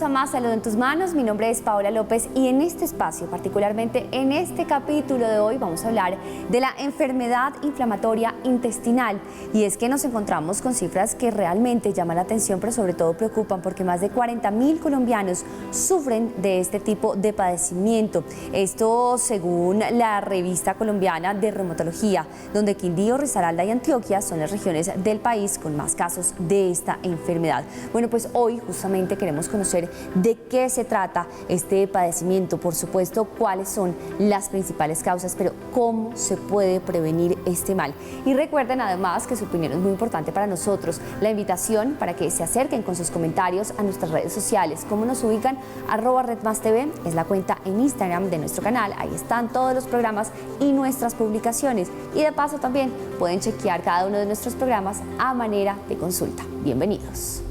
a Más Salud en tus Manos. Mi nombre es Paola López y en este espacio, particularmente en este capítulo de hoy, vamos a hablar de la enfermedad inflamatoria intestinal. Y es que nos encontramos con cifras que realmente llaman la atención, pero sobre todo preocupan, porque más de 40.000 colombianos sufren de este tipo de padecimiento. Esto según la revista colombiana de reumatología, donde Quindío, Risaralda y Antioquia son las regiones del país con más casos de esta enfermedad. Bueno, pues hoy justamente queremos conocer de qué se trata este padecimiento, por supuesto, cuáles son las principales causas, pero cómo se puede prevenir este mal. Y recuerden además que su opinión es muy importante para nosotros. La invitación para que se acerquen con sus comentarios a nuestras redes sociales. ¿Cómo nos ubican? @RedMásTV es la cuenta en Instagram de nuestro canal. Ahí están todos los programas y nuestras publicaciones. Y de paso también pueden chequear cada uno de nuestros programas a manera de consulta. Bienvenidos.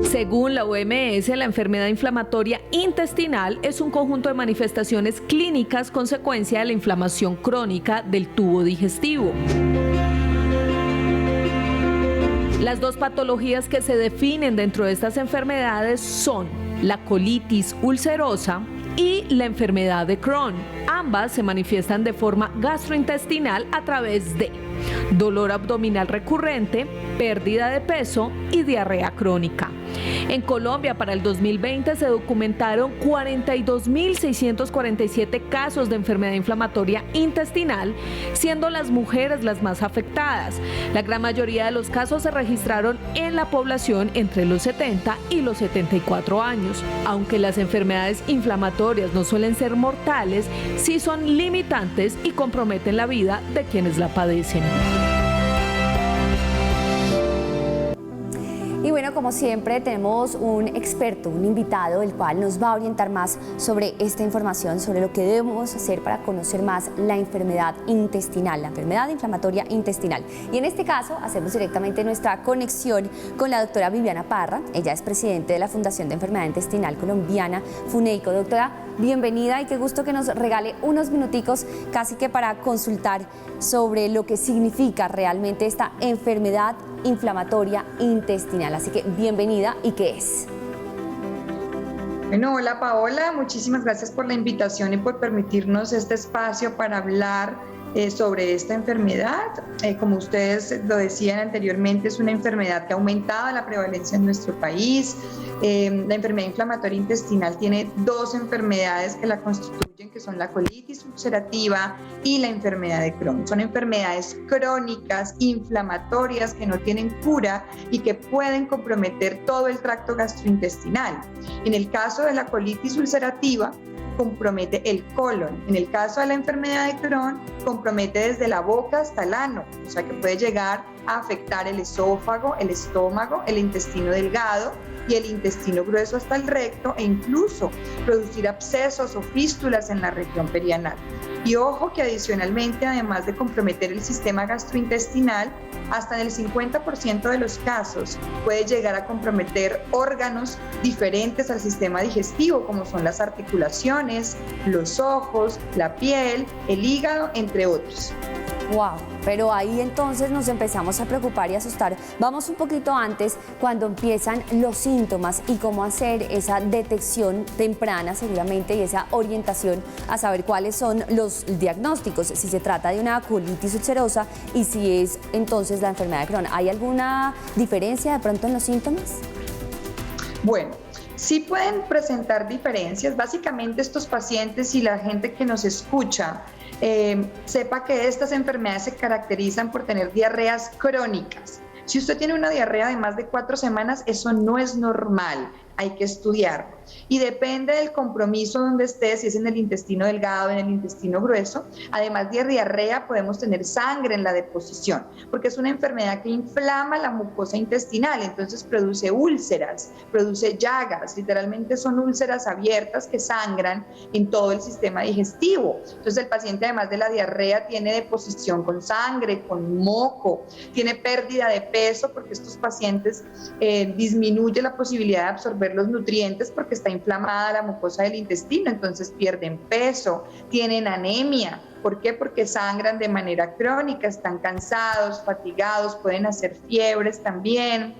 Según la OMS, la enfermedad inflamatoria intestinal es un conjunto de manifestaciones clínicas consecuencia de la inflamación crónica del tubo digestivo. Las dos patologías que se definen dentro de estas enfermedades son la colitis ulcerosa y la enfermedad de Crohn. Ambas se manifiestan de forma gastrointestinal a través de dolor abdominal recurrente, pérdida de peso y diarrea crónica. En Colombia, para el 2020, se documentaron 42.647 casos de enfermedad inflamatoria intestinal, siendo las mujeres las más afectadas. La gran mayoría de los casos se registraron en la población entre los 70 y los 74 años. Aunque las enfermedades inflamatorias no suelen ser mortales, sí son limitantes y comprometen la vida de quienes la padecen. Y bueno, como siempre, tenemos un experto, un invitado, el cual nos va a orientar más sobre esta información, sobre lo que debemos hacer para conocer más la enfermedad intestinal, la enfermedad inflamatoria intestinal. Y en este caso, hacemos directamente nuestra conexión con la doctora Viviana Parra. Ella es presidente de la Fundación de Enfermedad Intestinal Colombiana, FUNEICO. Doctora, bienvenida y qué gusto que nos regale unos minuticos casi que para consultar sobre lo que significa realmente esta enfermedad inflamatoria intestinal. Así que bienvenida. ¿Y qué es? Bueno, hola Paola, muchísimas gracias por la invitación y por permitirnos este espacio para hablar sobre esta enfermedad. Como ustedes lo decían anteriormente, es una enfermedad que ha aumentado la prevalencia en nuestro país. La enfermedad inflamatoria intestinal tiene dos enfermedades que la constituyen, que son la colitis ulcerativa y la enfermedad de Crohn. Son enfermedades crónicas, inflamatorias, que no tienen cura y que pueden comprometer todo el tracto gastrointestinal. En el caso de la colitis ulcerativa, compromete el colon. En el caso de la enfermedad de Crohn, compromete desde la boca hasta el ano, o sea que puede llegar a afectar el esófago, el estómago, el intestino delgado y el intestino grueso hasta el recto, e incluso producir abscesos o fístulas en la región perianal. Y ojo que adicionalmente, además de comprometer el sistema gastrointestinal, hasta en el 50% de los casos puede llegar a comprometer órganos diferentes al sistema digestivo, como son las articulaciones, los ojos, la piel, el hígado, entre otros. Wow, pero ahí entonces nos empezamos a preocupar y asustar. Vamos un poquito antes, cuando empiezan los síntomas y cómo hacer esa detección temprana seguramente y esa orientación a saber cuáles son los diagnósticos, si se trata de una colitis ulcerosa y si es entonces la enfermedad de Crohn. ¿Hay alguna diferencia de pronto en los síntomas? Bueno, sí pueden presentar diferencias. Básicamente estos pacientes y la gente que nos escucha sepa que estas enfermedades se caracterizan por tener diarreas crónicas. Si usted tiene una diarrea de más de 4 semanas, eso no es normal, hay que estudiarlo. Y depende del compromiso donde esté, si es en el intestino delgado, en el intestino grueso. Además de diarrea, podemos tener sangre en la deposición, porque es una enfermedad que inflama la mucosa intestinal, entonces produce úlceras, produce llagas, literalmente son úlceras abiertas que sangran en todo el sistema digestivo. Entonces el paciente, además de la diarrea, tiene deposición con sangre, con moco, tiene pérdida de peso, porque estos pacientes disminuye la posibilidad de absorber los nutrientes porque está inflamada la mucosa del intestino, entonces pierden peso, tienen anemia, ¿Por qué? Porque sangran de manera crónica, están cansados, fatigados, pueden hacer fiebres también.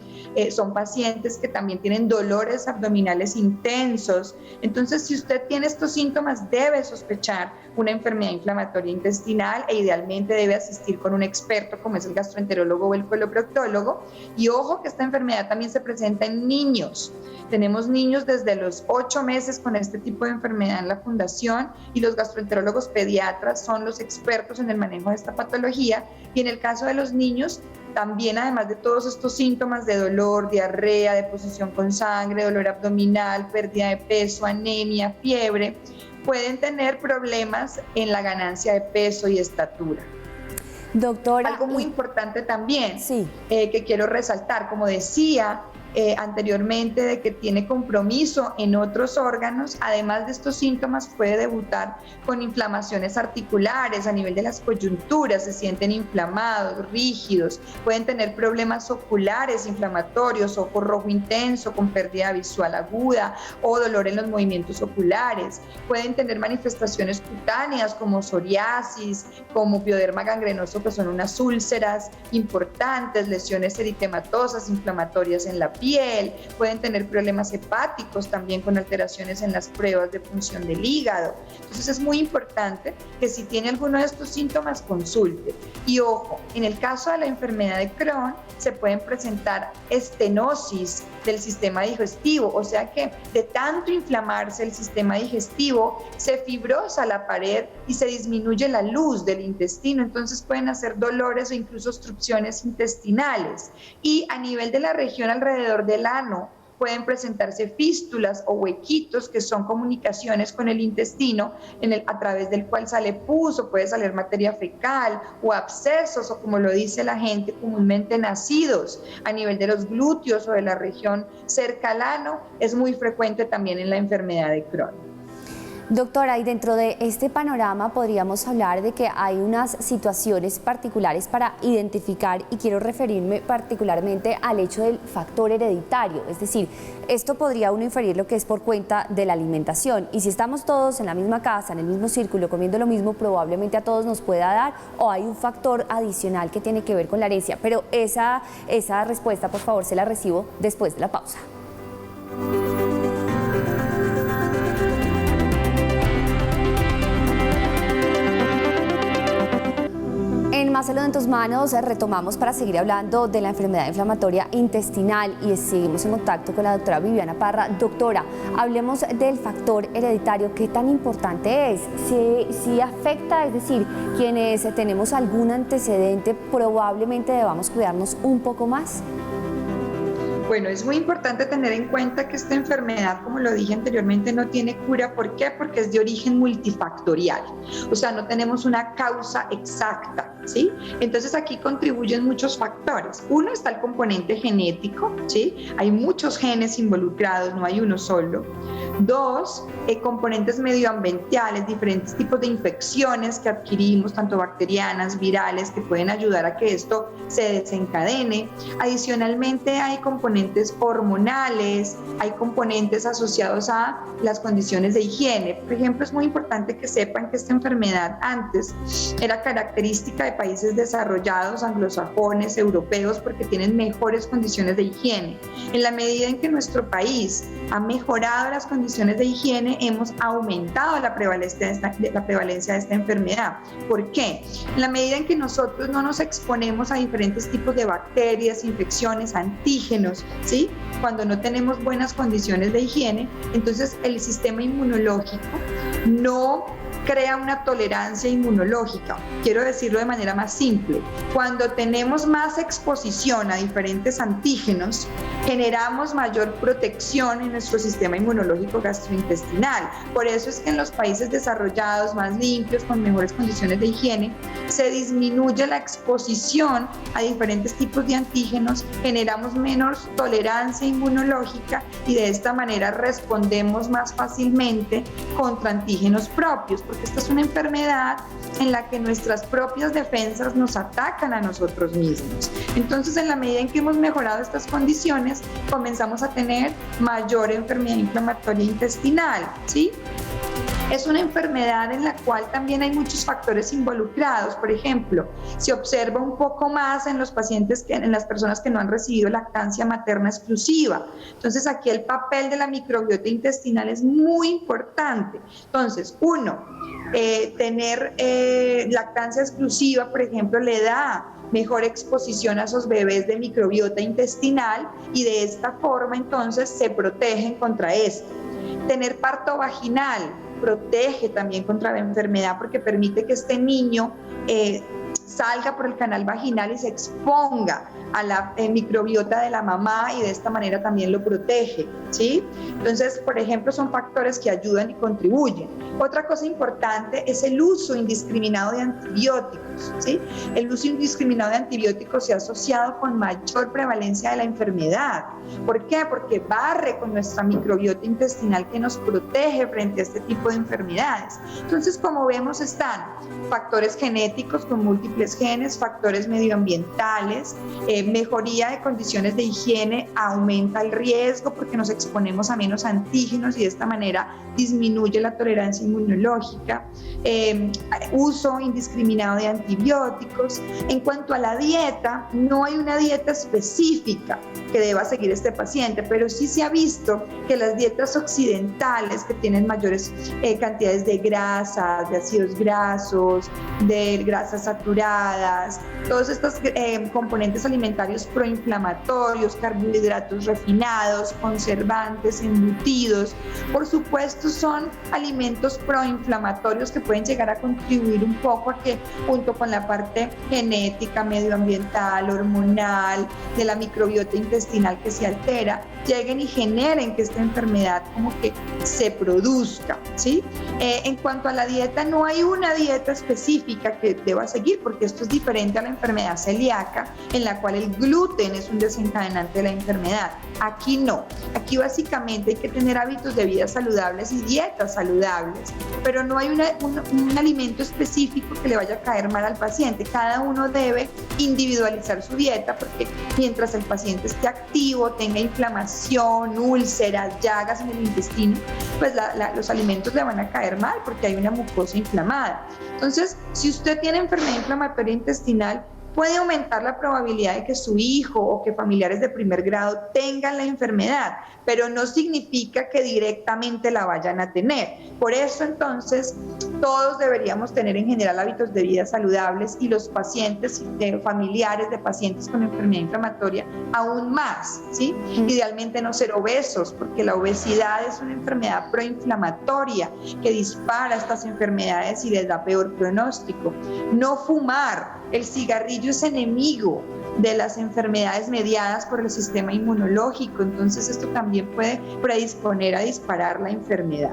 Son pacientes que también tienen dolores abdominales intensos. Entonces, si usted tiene estos síntomas, debe sospechar una enfermedad inflamatoria intestinal e idealmente debe asistir con un experto como es el gastroenterólogo o el coloproctólogo. Y ojo que esta enfermedad también se presenta en niños. Tenemos niños desde los 8 meses con este tipo de enfermedad en la fundación y los gastroenterólogos pediatras son los expertos en el manejo de esta patología. Y en el caso de los niños, también además de todos estos síntomas de dolor, diarrea, deposición con sangre, dolor abdominal, pérdida de peso, anemia, fiebre, pueden tener problemas en la ganancia de peso y estatura. Doctora, algo muy importante también, sí, que quiero resaltar, como decía anteriormente, de que tiene compromiso en otros órganos, además de estos síntomas puede debutar con inflamaciones articulares a nivel de las coyunturas, se sienten inflamados, rígidos, pueden tener problemas oculares inflamatorios, ojo rojo intenso con pérdida visual aguda o dolor en los movimientos oculares, pueden tener manifestaciones cutáneas como psoriasis, como pioderma gangrenoso, que son unas úlceras importantes, lesiones eritematosas inflamatorias en la piel, pueden tener problemas hepáticos también con alteraciones en las pruebas de función del hígado. Entonces es muy importante que si tiene alguno de estos síntomas consulte. Y ojo, en el caso de la enfermedad de Crohn se pueden presentar estenosis del sistema digestivo, o sea que de tanto inflamarse el sistema digestivo se fibrosa la pared y se disminuye la luz del intestino, entonces pueden hacer dolores o incluso obstrucciones intestinales. Y a nivel de la región alrededor del ano pueden presentarse fístulas o huequitos que son comunicaciones con el intestino a través del cual sale pus o puede salir materia fecal o abscesos o, como lo dice la gente comúnmente, nacidos a nivel de los glúteos o de la región cerca al ano. Es muy frecuente también en la enfermedad de Crohn. Doctora, y dentro de este panorama podríamos hablar de que hay unas situaciones particulares para identificar, y quiero referirme particularmente al hecho del factor hereditario, es decir, esto podría uno inferir lo que es por cuenta de la alimentación, y si estamos todos en la misma casa, en el mismo círculo, comiendo lo mismo, probablemente a todos nos pueda dar, o hay un factor adicional que tiene que ver con la herencia, pero esa respuesta, por favor, se la recibo después de la pausa. En Más Salud en tus Manos retomamos para seguir hablando de la enfermedad inflamatoria intestinal y seguimos en contacto con la doctora Viviana Parra. Doctora, hablemos del factor hereditario. ¿Qué tan importante es? Si afecta, es decir, quienes tenemos algún antecedente, probablemente debamos cuidarnos un poco más. Bueno, es muy importante tener en cuenta que esta enfermedad, como lo dije anteriormente, no tiene cura. ¿Por qué? Porque es de origen multifactorial. O sea, no tenemos una causa exacta, ¿sí? Entonces aquí contribuyen muchos factores. Uno está el componente genético, ¿sí? Hay muchos genes involucrados, no hay uno solo. Dos, componentes medioambientales, diferentes tipos de infecciones que adquirimos, tanto bacterianas, virales, que pueden ayudar a que esto se desencadene. Adicionalmente hay componentes hormonales, hay componentes asociados a las condiciones de higiene. Por ejemplo, es muy importante que sepan que esta enfermedad antes era característica de países desarrollados, anglosajones, europeos, porque tienen mejores condiciones de higiene. En la medida en que nuestro país ha mejorado las condiciones de higiene, hemos aumentado la prevalencia de esta enfermedad. ¿Por qué? En la medida en que nosotros no nos exponemos a diferentes tipos de bacterias, infecciones, antígenos, ¿sí? Cuando no tenemos buenas condiciones de higiene, entonces el sistema inmunológico no crea una tolerancia inmunológica. Quiero decirlo de manera más simple. Cuando tenemos más exposición a diferentes antígenos, generamos mayor protección en nuestro sistema inmunológico gastrointestinal. Por eso es que en los países desarrollados, más limpios, con mejores condiciones de higiene, se disminuye la exposición a diferentes tipos de antígenos, generamos menos tolerancia inmunológica y de esta manera respondemos más fácilmente contra antígenos propios, porque esta es una enfermedad en la que nuestras propias defensas nos atacan a nosotros mismos. Entonces, en la medida en que hemos mejorado estas condiciones, comenzamos a tener mayor enfermedad inflamatoria intestinal, ¿sí? Es una enfermedad en la cual también hay muchos factores involucrados. Por ejemplo, se observa un poco más en los pacientes, en las personas que no han recibido lactancia materna exclusiva. Entonces, aquí el papel de la microbiota intestinal es muy importante. Entonces, tener lactancia exclusiva, por ejemplo, le da mejor exposición a esos bebés de microbiota intestinal y de esta forma entonces se protegen contra esto. Tener parto vaginal protege también contra la enfermedad porque permite que este niño salga por el canal vaginal y se exponga a la microbiota de la mamá y de esta manera también lo protege, ¿sí? Entonces, por ejemplo, son factores que ayudan y contribuyen. Otra cosa importante es el uso indiscriminado de antibióticos, ¿sí? El uso indiscriminado de antibióticos se ha asociado con mayor prevalencia de la enfermedad. ¿Por qué? Porque barre con nuestra microbiota intestinal que nos protege frente a este tipo de enfermedades. Entonces, como vemos, están factores genéticos con múltiples genes, factores medioambientales, mejoría de condiciones de higiene aumenta el riesgo porque nos exponemos a menos antígenos y de esta manera disminuye la tolerancia inmunológica, uso indiscriminado de antibióticos. En cuanto a la dieta, no hay una dieta específica que deba seguir este paciente, pero sí se ha visto que las dietas occidentales que tienen mayores cantidades de grasas, de ácidos grasos, de grasas saturadas, todos estos componentes alimentarios proinflamatorios, carbohidratos refinados, conservantes, embutidos, por supuesto son alimentos proinflamatorios que pueden llegar a contribuir un poco a que junto con la parte genética, medioambiental, hormonal, de la microbiota intestinal que se altera, lleguen y generen que esta enfermedad como que se produzca, ¿sí? En cuanto a la dieta, no hay una dieta específica que deba seguir porque esto es diferente a la enfermedad celíaca en la cual el gluten es un desencadenante de la enfermedad. Aquí no, aquí básicamente hay que tener hábitos de vida saludables y dietas saludables, pero no hay un alimento específico que le vaya a caer mal al paciente. Cada uno debe individualizar su dieta porque mientras el paciente esté activo, tenga inflamación, úlceras, llagas en el intestino, pues los alimentos le van a caer mal porque hay una mucosa inflamada. Entonces, si usted tiene enfermedad inflamatoria intestinal, puede aumentar la probabilidad de que su hijo o que familiares de primer grado tengan la enfermedad, pero no significa que directamente la vayan a tener. Por eso, entonces, todos deberíamos tener en general hábitos de vida saludables y los pacientes, familiares de pacientes con enfermedad inflamatoria, aún más, ¿sí? Idealmente no ser obesos, porque la obesidad es una enfermedad proinflamatoria que dispara estas enfermedades y les da peor pronóstico. No fumar. El cigarrillo es enemigo de las enfermedades mediadas por el sistema inmunológico, entonces esto también puede predisponer a disparar la enfermedad.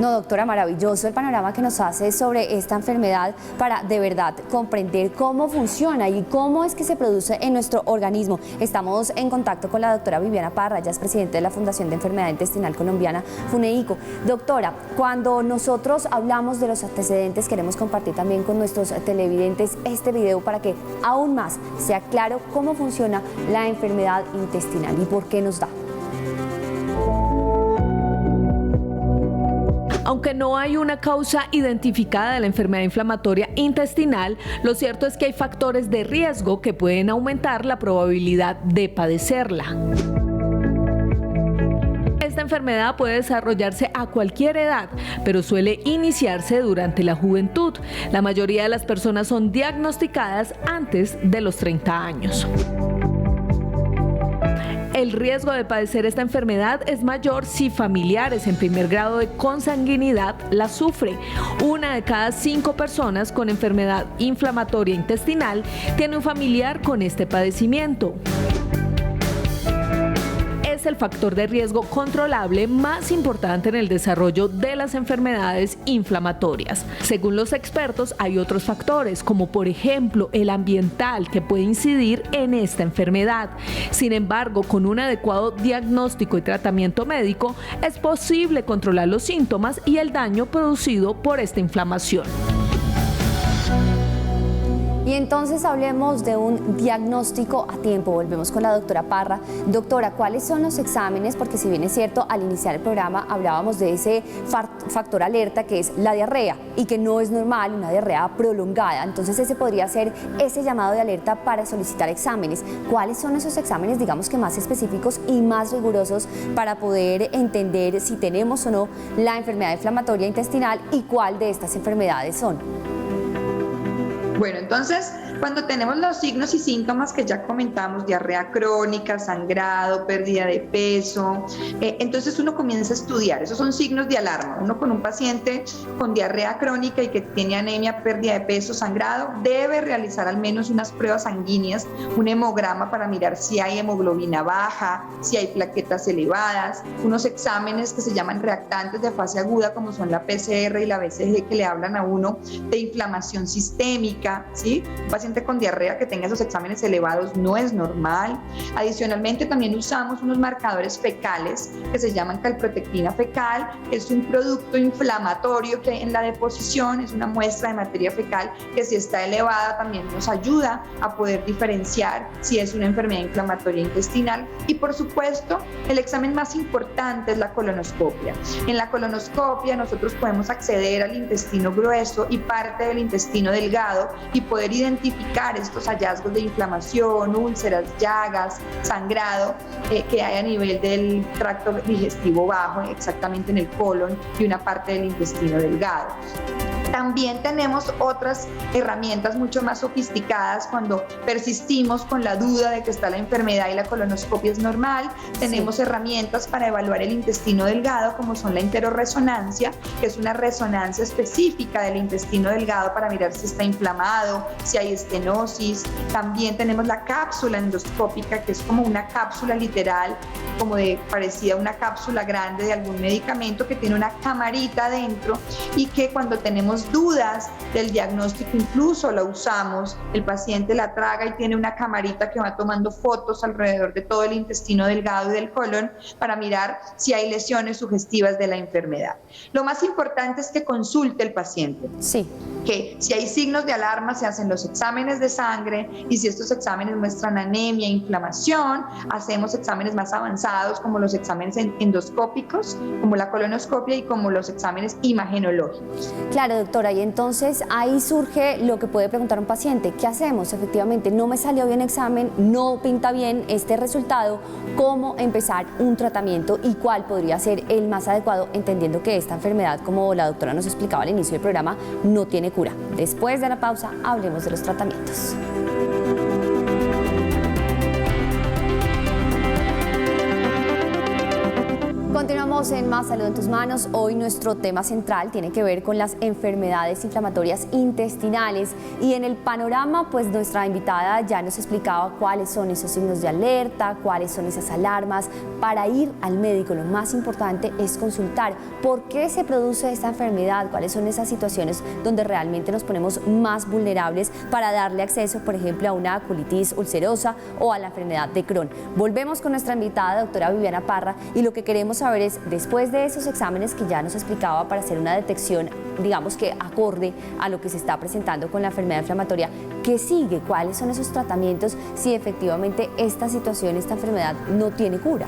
No, doctora, maravilloso el panorama que nos hace sobre esta enfermedad para de verdad comprender cómo funciona y cómo es que se produce en nuestro organismo. Estamos en contacto con la doctora Viviana Parra, ella es presidente de la Fundación de Enfermedad Intestinal Colombiana, FUNEICO. Doctora, cuando nosotros hablamos de los antecedentes, queremos compartir también con nuestros televidentes este video para que aún más sea claro cómo funciona la enfermedad intestinal y por qué nos da. Aunque no hay una causa identificada de la enfermedad inflamatoria intestinal, lo cierto es que hay factores de riesgo que pueden aumentar la probabilidad de padecerla. Esta enfermedad puede desarrollarse a cualquier edad, pero suele iniciarse durante la juventud. La mayoría de las personas son diagnosticadas antes de los 30 años. El riesgo de padecer esta enfermedad es mayor si familiares en primer grado de consanguinidad la sufren. 1 de cada 5 personas con enfermedad inflamatoria intestinal tiene un familiar con este padecimiento. Es el factor de riesgo controlable más importante en el desarrollo de las enfermedades inflamatorias. Según los expertos, hay otros factores, como por ejemplo el ambiental, que puede incidir en esta enfermedad. Sin embargo, con un adecuado diagnóstico y tratamiento médico, es posible controlar los síntomas y el daño producido por esta inflamación. Y entonces hablemos de un diagnóstico a tiempo. Volvemos con la doctora Parra. Doctora, ¿cuáles son los exámenes? Porque si bien es cierto, al iniciar el programa hablábamos de ese factor alerta que es la diarrea y que no es normal, una diarrea prolongada. Entonces ese podría ser ese llamado de alerta para solicitar exámenes. ¿Cuáles son esos exámenes, digamos que más específicos y más rigurosos para poder entender si tenemos o no la enfermedad inflamatoria intestinal y cuál de estas enfermedades son? Bueno, entonces, cuando tenemos los signos y síntomas que ya comentamos, diarrea crónica, sangrado, pérdida de peso, entonces uno comienza a estudiar. Esos son signos de alarma. Uno con un paciente con diarrea crónica y que tiene anemia, pérdida de peso, sangrado, debe realizar al menos unas pruebas sanguíneas, un hemograma para mirar si hay hemoglobina baja, si hay plaquetas elevadas, unos exámenes que se llaman reactantes de fase aguda, como son la PCR y la BCG, que le hablan a uno de inflamación sistémica. ¿Sí? Un paciente con diarrea que tenga esos exámenes elevados no es normal. Adicionalmente, también usamos unos marcadores fecales que se llaman calprotectina fecal, que es un producto inflamatorio que en la deposición es una muestra de materia fecal que, si está elevada, también nos ayuda a poder diferenciar si es una enfermedad inflamatoria intestinal. Y por supuesto, el examen más importante es la colonoscopia. En la colonoscopia nosotros podemos acceder al intestino grueso y parte del intestino delgado y poder identificar estos hallazgos de inflamación, úlceras, llagas, sangrado que hay a nivel del tracto digestivo bajo, exactamente en el colon y una parte del intestino delgado. También tenemos otras herramientas mucho más sofisticadas cuando persistimos con la duda de que está la enfermedad y la colonoscopia es normal. Tenemos herramientas para evaluar el intestino delgado, como son la enteroresonancia, que es una resonancia específica del intestino delgado para mirar si está inflamado, si hay estenosis. También tenemos la cápsula endoscópica, que es como una cápsula literal, como parecida a una cápsula grande de algún medicamento que tiene una camarita dentro y que cuando tenemos dudas del diagnóstico incluso la usamos. El paciente la traga y tiene una camarita que va tomando fotos alrededor de todo el intestino delgado y del colon para mirar si hay lesiones sugestivas de la enfermedad. Lo más importante es que consulte el paciente. Sí. Que si hay signos de alarma se hacen los exámenes de sangre y si estos exámenes muestran anemia e inflamación, hacemos exámenes más avanzados como los exámenes endoscópicos, como la colonoscopia y como los exámenes imagenológicos. Claro, doctora, y entonces ahí surge lo que puede preguntar un paciente: ¿qué hacemos? Efectivamente, no me salió bien examen, no pinta bien este resultado, ¿cómo empezar un tratamiento y cuál podría ser el más adecuado, entendiendo que esta enfermedad, como la doctora nos explicaba al inicio del programa, no tiene cura? Después de la pausa, hablemos de los tratamientos. Continuamos en Más Salud en tus Manos. Hoy nuestro tema central tiene que ver con las enfermedades inflamatorias intestinales y en el panorama pues nuestra invitada ya nos explicaba cuáles son esos signos de alerta, cuáles son esas alarmas. Para ir al médico lo más importante es consultar por qué se produce esta enfermedad, cuáles son esas situaciones donde realmente nos ponemos más vulnerables para darle acceso, por ejemplo, a una colitis ulcerosa o a la enfermedad de Crohn. Volvemos con nuestra invitada, doctora Viviana Parra, y lo que queremos saber es, después de esos exámenes que ya nos explicaba para hacer una detección, digamos que acorde a lo que se está presentando con la enfermedad inflamatoria, ¿qué sigue? ¿Cuáles son esos tratamientos si efectivamente esta situación, esta enfermedad no tiene cura?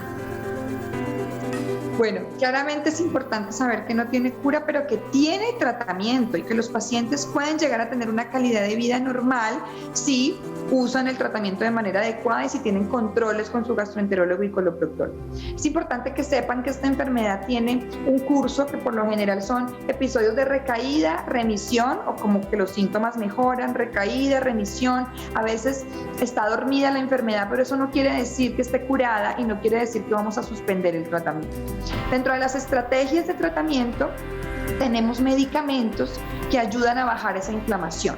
Bueno, claramente es importante saber que no tiene cura, pero que tiene tratamiento y que los pacientes pueden llegar a tener una calidad de vida normal si usan el tratamiento de manera adecuada y si tienen controles con su gastroenterólogo y coloproctólogo. Es importante que sepan que esta enfermedad tiene un curso que por lo general son episodios de recaída, remisión, o como que los síntomas mejoran, recaída, remisión. A veces está dormida la enfermedad, pero eso no quiere decir que esté curada y no quiere decir que vamos a suspender el tratamiento. Dentro de las estrategias de tratamiento tenemos medicamentos que ayudan a bajar esa inflamación.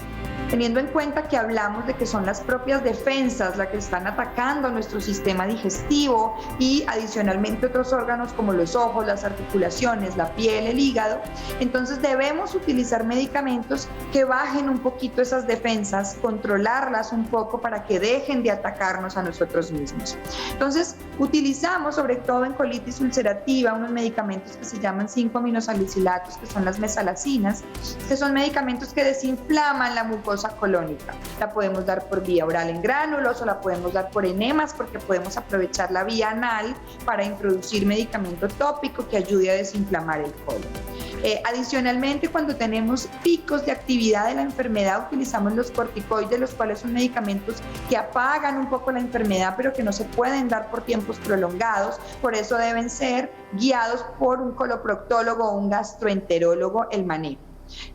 Teniendo en cuenta que hablamos de que son las propias defensas las que están atacando nuestro sistema digestivo y adicionalmente otros órganos como los ojos, las articulaciones, la piel, el hígado, entonces debemos utilizar medicamentos que bajen un poquito esas defensas, controlarlas un poco para que dejen de atacarnos a nosotros mismos. Entonces utilizamos, sobre todo en colitis ulcerativa, unos medicamentos que se llaman 5-aminosalicilatos, que son las mesalacinas, que son medicamentos que desinflaman la mucosa venosa colónica. La podemos dar por vía oral en gránulos o la podemos dar por enemas porque podemos aprovechar la vía anal para introducir medicamento tópico que ayude a desinflamar el colon. Adicionalmente, cuando tenemos picos de actividad de la enfermedad, utilizamos los corticoides, los cuales son medicamentos que apagan un poco la enfermedad, pero que no se pueden dar por tiempos prolongados. Por eso deben ser guiados por un coloproctólogo o un gastroenterólogo el manejo.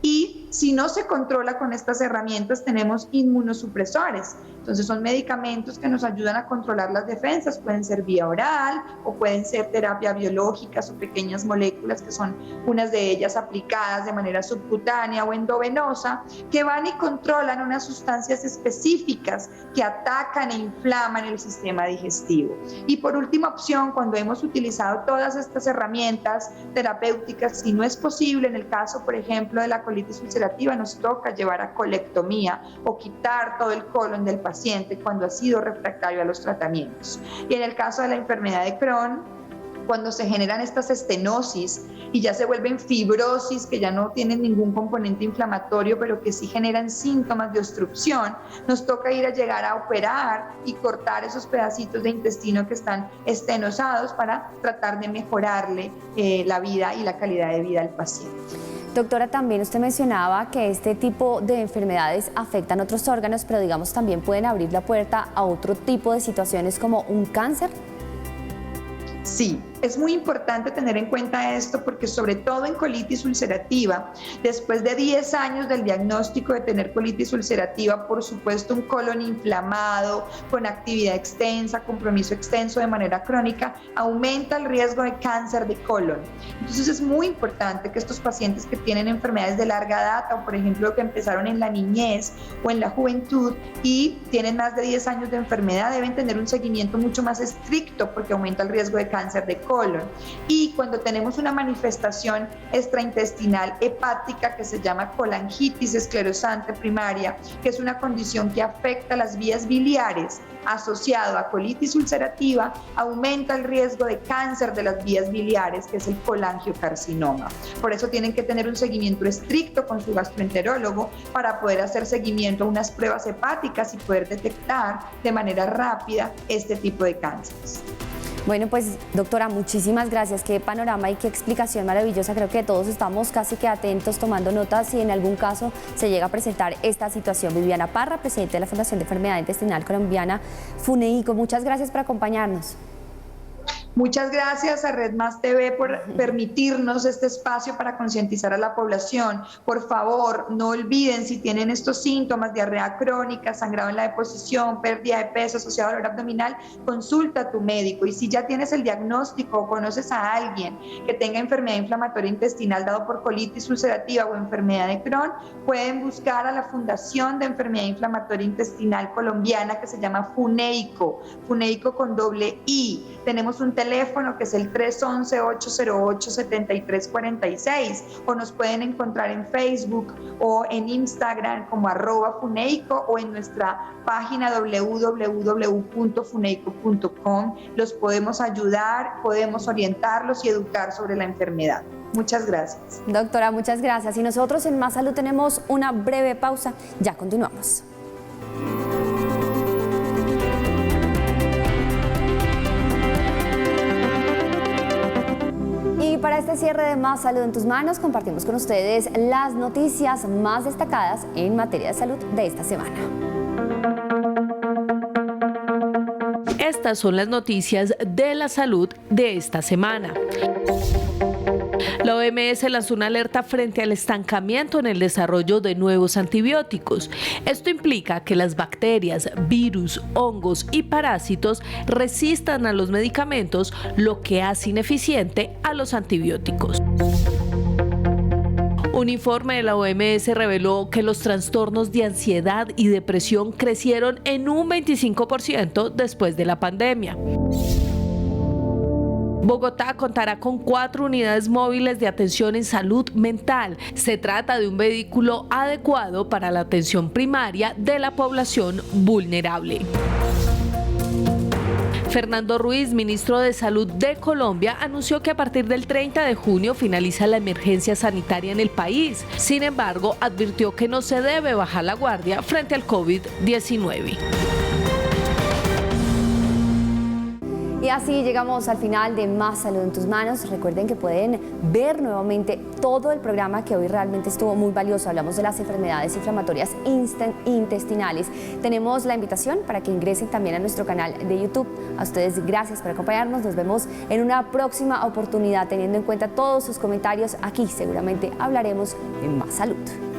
Y si no se controla con estas herramientas, tenemos inmunosupresores. Entonces son medicamentos que nos ayudan a controlar las defensas, pueden ser vía oral o pueden ser terapia biológicas o pequeñas moléculas que son unas de ellas aplicadas de manera subcutánea o endovenosa, que van y controlan unas sustancias específicas que atacan e inflaman el sistema digestivo. Y por última opción, cuando hemos utilizado todas estas herramientas terapéuticas, si no es posible, en el caso, por ejemplo, de la colitis ulcerativa, nos toca llevar a colectomía o quitar todo el colon del paciente cuando ha sido refractario a los tratamientos. Y en el caso de la enfermedad de Crohn, cuando se generan estas estenosis y ya se vuelven fibrosis, que ya no tienen ningún componente inflamatorio, pero que sí generan síntomas de obstrucción, nos toca ir a llegar a operar y cortar esos pedacitos de intestino que están estenosados para tratar de mejorarle la vida y la calidad de vida al paciente. Doctora, también usted mencionaba que este tipo de enfermedades afectan otros órganos, pero digamos también pueden abrir la puerta a otro tipo de situaciones como un cáncer. Sí, es muy importante tener en cuenta esto porque sobre todo en colitis ulcerativa, después de 10 años del diagnóstico de tener colitis ulcerativa, por supuesto un colon inflamado, con actividad extensa, compromiso extenso de manera crónica, aumenta el riesgo de cáncer de colon. Entonces es muy importante que estos pacientes que tienen enfermedades de larga data o por ejemplo que empezaron en la niñez o en la juventud y tienen más de 10 años de enfermedad deben tener un seguimiento mucho más estricto porque aumenta el riesgo de cáncer de colon. Y cuando tenemos una manifestación extraintestinal hepática que se llama colangitis esclerosante primaria, que es una condición que afecta las vías biliares, asociado a colitis ulcerativa, aumenta el riesgo de cáncer de las vías biliares, que es el colangiocarcinoma. Por eso tienen que tener un seguimiento estricto con su gastroenterólogo para poder hacer seguimiento a unas pruebas hepáticas y poder detectar de manera rápida este tipo de cánceres. Bueno, pues doctora, muchísimas gracias. Qué panorama y qué explicación maravillosa. Creo que todos estamos casi que atentos, tomando notas si en algún caso se llega a presentar esta situación. Viviana Parra, presidente de la Fundación de Enfermedad Intestinal Colombiana, FUNEICO. Muchas gracias por acompañarnos. Muchas gracias a Red Más TV por permitirnos este espacio para concientizar a la población. Por favor, no olviden si tienen estos síntomas, diarrea crónica, sangrado en la deposición, pérdida de peso asociado al dolor abdominal, consulta a tu médico. Y si ya tienes el diagnóstico o conoces a alguien que tenga enfermedad inflamatoria intestinal dado por colitis ulcerativa o enfermedad de Crohn, pueden buscar a la Fundación de Enfermedad Inflamatoria Intestinal Colombiana que se llama FUNEICO, FUNEICO con doble I. Tenemos un teléfono que es el 311-808-7346 o nos pueden encontrar en Facebook o en Instagram como @funeico o en nuestra página www.funeico.com. Los podemos ayudar, podemos orientarlos y educar sobre la enfermedad. Muchas gracias. Doctora, muchas gracias. Y nosotros en Más Salud tenemos una breve pausa. Ya continuamos. Y para este cierre de Más Salud en tus manos, compartimos con ustedes las noticias más destacadas en materia de salud de esta semana. Estas son las noticias de la salud de esta semana. La OMS lanzó una alerta frente al estancamiento en el desarrollo de nuevos antibióticos. Esto implica que las bacterias, virus, hongos y parásitos resistan a los medicamentos, lo que hace ineficiente a los antibióticos. Un informe de la OMS reveló que los trastornos de ansiedad y depresión crecieron en un 25% después de la pandemia. Bogotá contará con 4 unidades móviles de atención en salud mental. Se trata de un vehículo adecuado para la atención primaria de la población vulnerable. Fernando Ruiz, ministro de Salud de Colombia, anunció que a partir del 30 de junio finaliza la emergencia sanitaria en el país. Sin embargo, advirtió que no se debe bajar la guardia frente al COVID-19. Y así llegamos al final de Más Salud en tus Manos. Recuerden que pueden ver nuevamente todo el programa, que hoy realmente estuvo muy valioso. Hablamos de las enfermedades inflamatorias intestinales. Tenemos la invitación para que ingresen también a nuestro canal de YouTube. A ustedes gracias por acompañarnos. Nos vemos en una próxima oportunidad, teniendo en cuenta todos sus comentarios. Aquí seguramente hablaremos de más salud.